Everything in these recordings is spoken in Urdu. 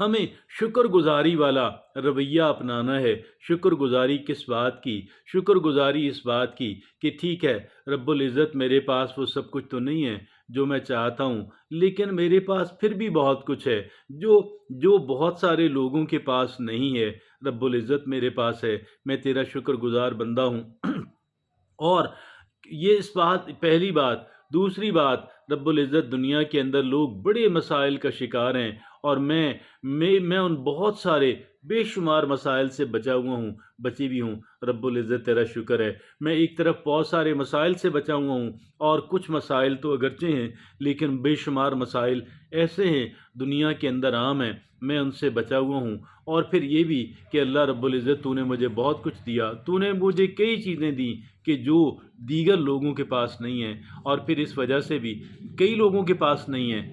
ہمیں شکر گزاری والا رویہ اپنانا ہے۔ شکر گزاری کس بات کی؟ شکر گزاری اس بات کی کہ ٹھیک ہے، رب العزت میرے پاس وہ سب کچھ تو نہیں ہے جو میں چاہتا ہوں، لیکن میرے پاس پھر بھی بہت کچھ ہے جو جو بہت سارے لوگوں کے پاس نہیں ہے۔ رب العزت میرے پاس ہے، میں تیرا شکر گزار بندہ ہوں۔ اور یہ اس بات پہلی بات۔ دوسری بات، رب العزت دنیا کے اندر لوگ بڑے مسائل کا شکار ہیں، اور میں ان بہت سارے بے شمار مسائل سے بچا ہوا ہوں، بچی بھی ہوں۔ رب العزت تیرا شکر ہے، میں ایک طرف بہت سارے مسائل سے بچا ہوا ہوں، اور کچھ مسائل تو اگرچہ ہیں لیکن بے شمار مسائل ایسے ہیں دنیا کے اندر عام ہیں، میں ان سے بچا ہوا ہوں۔ اور پھر یہ بھی کہ اللہ رب العزت تو نے مجھے بہت کچھ دیا، تو نے مجھے کئی چیزیں دیں کہ جو دیگر لوگوں کے پاس نہیں ہیں، اور پھر اس وجہ سے بھی کئی لوگوں کے پاس نہیں ہیں،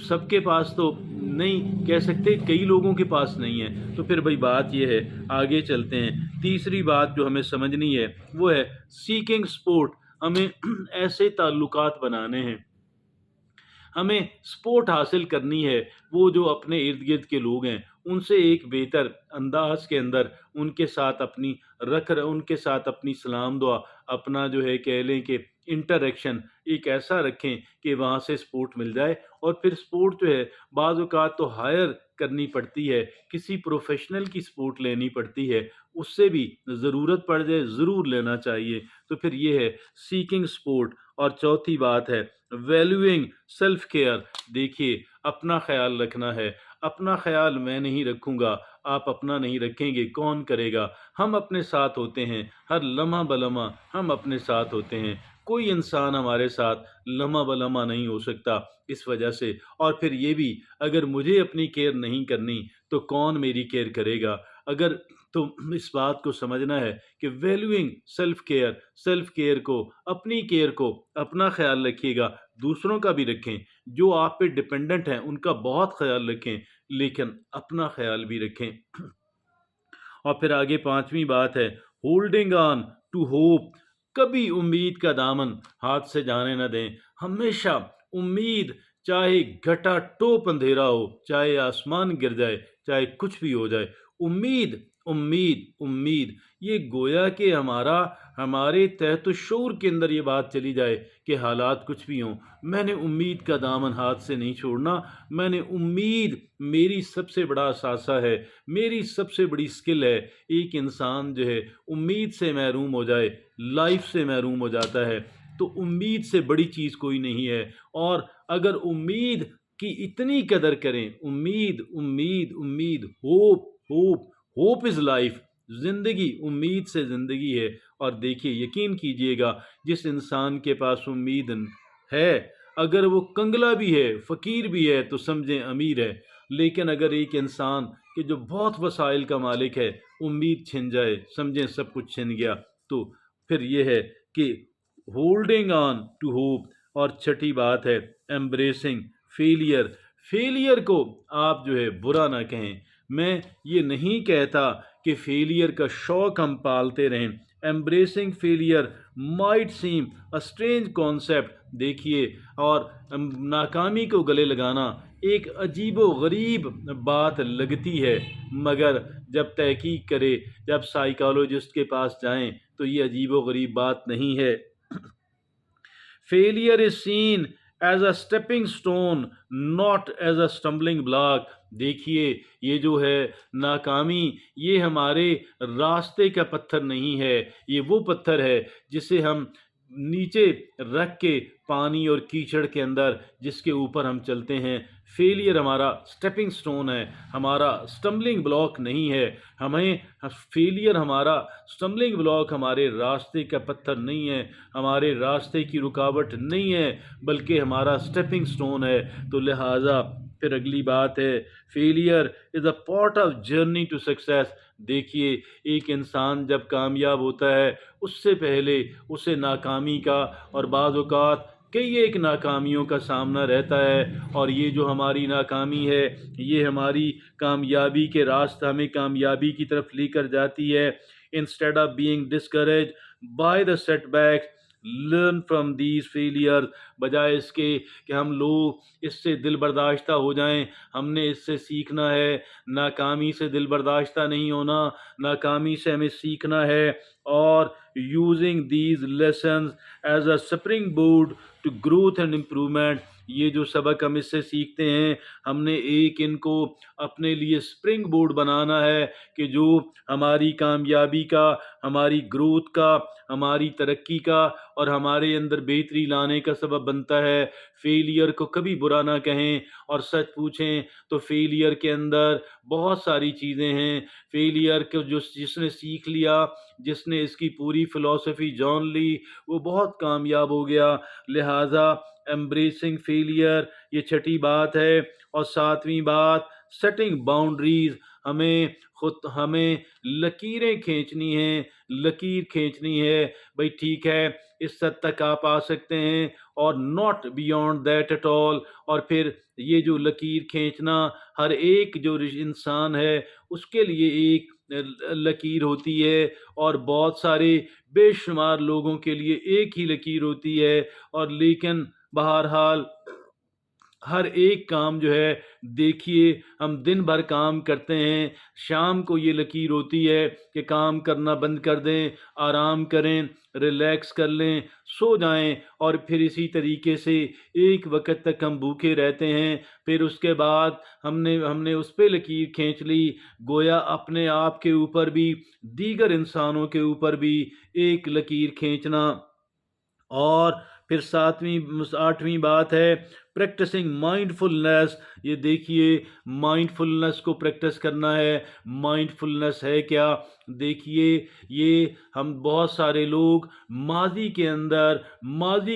سب کے پاس تو نہیں کہہ سکتے، کئی لوگوں کے پاس نہیں ہے۔ تو پھر بھائی بات یہ ہے، آگے چلتے ہیں۔ تیسری بات جو ہمیں سمجھنی ہے وہ ہے سیکنگ سپورٹ۔ ہمیں ایسے تعلقات بنانے ہیں، ہمیں سپورٹ حاصل کرنی ہے، وہ جو اپنے ارد گرد کے لوگ ہیں ان سے ایک بہتر انداز کے اندر ان کے ساتھ ان کے ساتھ اپنی سلام دعا، اپنا جو ہے کہہ لیں کہ انٹریکشن ایک ایسا رکھیں کہ وہاں سے سپورٹ مل جائے۔ اور پھر سپورٹ جو ہے بعض اوقات تو ہائر کرنی پڑتی ہے، کسی پروفیشنل کی سپورٹ لینی پڑتی ہے، اس سے بھی ضرورت پڑ جائے ضرور لینا چاہیے۔ تو پھر یہ ہے سیکنگ سپورٹ۔ اور چوتھی بات ہے ویلیوئنگ سیلف کیئر۔ دیکھیے، اپنا خیال رکھنا ہے۔ اپنا خیال میں نہیں رکھوں گا، آپ اپنا نہیں رکھیں گے، کون کرے گا؟ ہم اپنے ساتھ ہوتے ہیں، ہر لمحہ بلمحہ ہم اپنے ساتھ ہوتے ہیں، کوئی انسان ہمارے ساتھ لمحہ بلمحہ نہیں ہو سکتا اس وجہ سے۔ اور پھر یہ بھی، اگر مجھے اپنی کیئر نہیں کرنی تو کون میری کیئر کرے گا؟ اگر تو اس بات کو سمجھنا ہے کہ ویلیوئنگ سیلف کیئر کو، اپنی کیئر کو، اپنا خیال رکھیے گا، دوسروں کا بھی رکھیں، جو آپ پہ ڈپینڈنٹ ہیں ان کا بہت خیال رکھیں، لیکن اپنا خیال بھی رکھیں۔ اور پھر آگے پانچویں بات ہے ہولڈنگ آن ٹو ہوپ۔ کبھی امید کا دامن ہاتھ سے جانے نہ دیں، ہمیشہ امید، چاہے گھٹا ٹوپ اندھیرا ہو، چاہے آسمان گر جائے، چاہے کچھ بھی ہو جائے، امید امید امید۔ یہ گویا کہ ہمارے تحت الشعور کے اندر یہ بات چلی جائے کہ حالات کچھ بھی ہوں، میں نے امید کا دامن ہاتھ سے نہیں چھوڑنا۔ میں نے امید میری سب سے بڑا اثاثہ ہے، میری سب سے بڑی سکل ہے۔ ایک انسان جو ہے امید سے محروم ہو جائے، لائف سے محروم ہو جاتا ہے، تو امید سے بڑی چیز کوئی نہیں ہے۔ اور اگر امید کی اتنی قدر کریں، امید امید امید، hope hope hope is life, زندگی امید سے زندگی ہے۔ اور دیکھیے، یقین کیجئے گا، جس انسان کے پاس امید ہے، اگر وہ کنگلا بھی ہے، فقیر بھی ہے، تو سمجھیں امیر ہے۔ لیکن اگر ایک انسان کہ جو بہت وسائل کا مالک ہے، امید چھن جائے، سمجھیں سب کچھ چھن گیا۔ تو پھر یہ ہے کہ ہولڈنگ آن ٹو ہوپ۔ اور چھٹی بات ہے ایمبریسنگ فیلئر۔ فیلئر کو آپ جو ہے برا نہ کہیں۔ میں یہ نہیں کہتا کہ فیلئر کا شوق ہم پالتے رہیں۔ ایمبریسنگ failure might same a strange concept. دیکھیے، اور ناکامی کو گلے لگانا ایک عجیب و غریب بات لگتی ہے، مگر جب تحقیق کرے، جب سائیکالوجسٹ کے پاس جائیں تو یہ عجیب و غریب بات نہیں ہے۔ Failure is seen as a stepping stone not as a stumbling block. دیکھیے، یہ جو ہے ناکامی، یہ ہمارے راستے کا پتھر نہیں ہے، یہ وہ پتھر ہے جسے ہم نیچے رکھ کے پانی اور کیچڑ کے اندر جس کے اوپر ہم چلتے ہیں۔ فیلئر ہمارا سٹیپنگ سٹون ہے، ہمارا سٹمبلنگ بلاک نہیں ہے۔ فیلئر ہمارا سٹمبلنگ بلاک، ہمارے راستے کا پتھر نہیں ہے، ہمارے راستے کی رکاوٹ نہیں ہے، بلکہ ہمارا سٹیپنگ سٹون ہے۔ تو لہٰذا پھر اگلی بات ہے failure is a part of journey to success. دیکھیے، ایک انسان جب کامیاب ہوتا ہے، اس سے پہلے اسے ناکامی کا اور بعض اوقات کئی ایک ناکامیوں کا سامنا رہتا ہے، اور یہ جو ہماری ناکامی ہے، یہ ہماری کامیابی کے راستہ، ہمیں کامیابی کی طرف لے کر جاتی ہے۔ Instead of being discourage by the setbacks, learn from these failure, بجائے اس کے کہ ہم لوگ اس سے دل برداشتہ ہو جائیں. ہم نے اس سے سیکھنا ہے، ناکامی سے دل برداشتہ نہیں ہونا، ناکامی سے ہمیں سیکھنا ہے. اور using these lessons as a springboard to growth and improvement, یہ جو سبق ہم اس سے سیکھتے ہیں، ہم نے ایک ان کو اپنے لیے اسپرنگ بورڈ بنانا ہے کہ جو ہماری کامیابی کا، ہماری گروتھ کا، ہماری ترقی کا اور ہمارے اندر بہتری لانے کا سبب بنتا ہے. فیلئر کو کبھی برا نہ کہیں، اور سچ پوچھیں تو فیلئر کے اندر بہت ساری چیزیں ہیں. فیلئر کو جس نے سیکھ لیا، جس نے اس کی پوری فلسفی جان لی، وہ بہت کامیاب ہو گیا. لہٰذا ایمبریسنگ فیلئر، یہ چھٹی بات ہے. اور ساتویں بات، سیٹنگ باؤنڈریز، ہمیں لکیریں کھینچنی ہیں، لکیر کھینچنی ہے. بھئی ٹھیک ہے، اس حد تک آپ آ سکتے ہیں اور not beyond that at all. اور پھر یہ جو لکیر کھینچنا، ہر ایک جو انسان ہے اس کے لیے ایک لکیر ہوتی ہے، اور بہت سارے بے شمار لوگوں کے لیے ایک ہی لکیر ہوتی ہے. اور لیکن بہرحال ہر ایک کام جو ہے، دیکھیے ہم دن بھر کام کرتے ہیں، شام کو یہ لکیر ہوتی ہے کہ کام کرنا بند کر دیں، آرام کریں، ریلیکس کر لیں، سو جائیں. اور پھر اسی طریقے سے ایک وقت تک ہم بھوکے رہتے ہیں. پھر اس کے بعد ہم نے اس پہ لکیر کھینچ لی، گویا اپنے آپ کے اوپر بھی، دیگر انسانوں کے اوپر بھی ایک لکیر کھینچنا. اور پھر آٹھویں بات ہے پریکٹسنگ مائنڈ فلنس. یہ دیکھیے مائنڈ فلنس کو پریکٹس کرنا ہے. مائنڈ فلنس ہے کیا؟ دیکھیے یہ ہم بہت سارے لوگ ماضی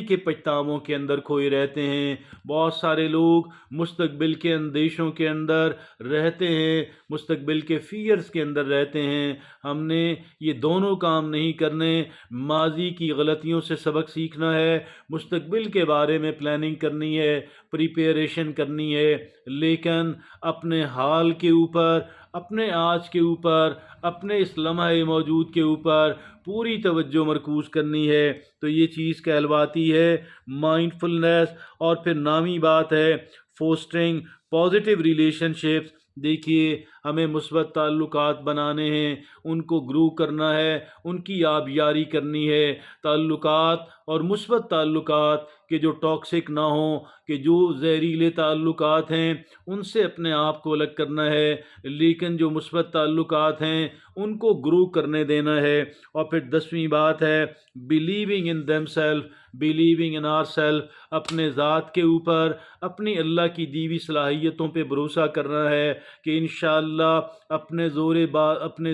کے پچھتاووں کے اندر کھوئے رہتے ہیں. بہت سارے لوگ مستقبل کے اندیشوں کے اندر رہتے ہیں، مستقبل کے فیئرز کے اندر رہتے ہیں. ہم نے یہ دونوں کام نہیں کرنے. ماضی کی غلطیوں سے سبق سیکھنا ہے، مستقبل کے بارے میں پلاننگ کرنی ہے، پریپیریشن کرنی ہے، لیکن اپنے حال کے اوپر، اپنے آج کے اوپر، اپنے اس لمحہ موجود کے اوپر پوری توجہ مرکوز کرنی ہے. تو یہ چیز کہلواتی ہے مائنڈ فلنس. اور پھر نامی بات ہے فوسٹرنگ پازیٹیو ریلیشن شپس. دیکھیے ہمیں مثبت تعلقات بنانے ہیں، ان کو گرو کرنا ہے، ان کی آبیاری کرنی ہے. تعلقات اور مثبت تعلقات کہ جو ٹاکسک نہ ہوں، کہ جو زہریلے تعلقات ہیں ان سے اپنے آپ کو الگ کرنا ہے، لیکن جو مثبت تعلقات ہیں ان کو گرو کرنے دینا ہے. اور پھر 10ویں بات ہے believing in themselves, believing in ourselves. اپنے ذات کے اوپر، اپنی اللہ کی دی ہوئی صلاحیتوں پہ بھروسہ کرنا ہے کہ انشاءاللہ اپنے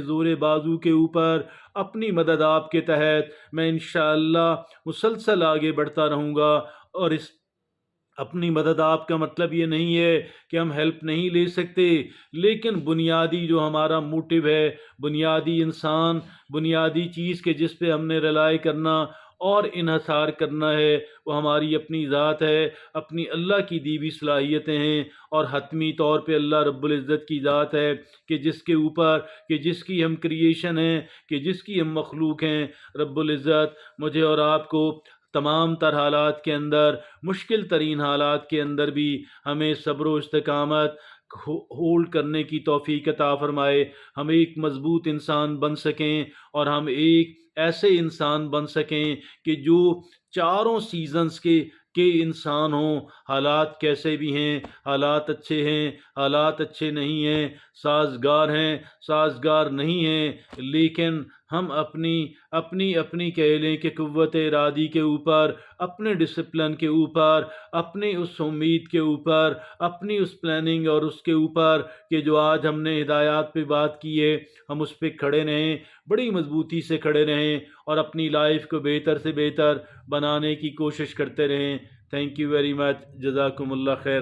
زور بازو کے اوپر، اپنی مدد آپ کے تحت میں انشاءاللہ مسلسل آگے بڑھتا رہوں گا. اور اس اپنی مدد آپ کا مطلب یہ نہیں ہے کہ ہم ہیلپ نہیں لے سکتے، لیکن بنیادی جو ہمارا موٹیو ہے، بنیادی چیز کہ جس پہ ہم نے ریلائی کرنا اور انحصار کرنا ہے، وہ ہماری اپنی ذات ہے، اپنی اللہ کی دی ہوئی صلاحیتیں ہیں. اور حتمی طور پہ اللہ رب العزت کی ذات ہے کہ جس کے اوپر، کہ جس کی ہم کریشن ہیں، کہ جس کی ہم مخلوق ہیں. رب العزت مجھے اور آپ کو تمام تر حالات کے اندر، مشکل ترین حالات کے اندر بھی ہمیں صبر و استقامت ہولڈ کرنے کی توفیق عطا فرمائے. ہم ایک مضبوط انسان بن سکیں، اور ہم ایک ایسے انسان بن سکیں کہ جو چاروں سیزنز کے انسان ہوں. حالات کیسے بھی ہیں، حالات اچھے ہیں، حالات اچھے نہیں ہیں، سازگار ہیں، سازگار نہیں ہیں، لیکن ہم اپنی کہہ لیں کہ قوت ارادی کے اوپر، اپنے ڈسپلن کے اوپر، اپنی اس امید کے اوپر، اپنی اس پلاننگ اور اس کے اوپر کہ جو آج ہم نے ہدایات پہ بات کی ہے، ہم اس پہ کھڑے رہیں، بڑی مضبوطی سے کھڑے رہیں، اور اپنی لائف کو بہتر سے بہتر بنانے کی کوشش کرتے رہیں. Thank you very much. جزاکم اللہ خیر.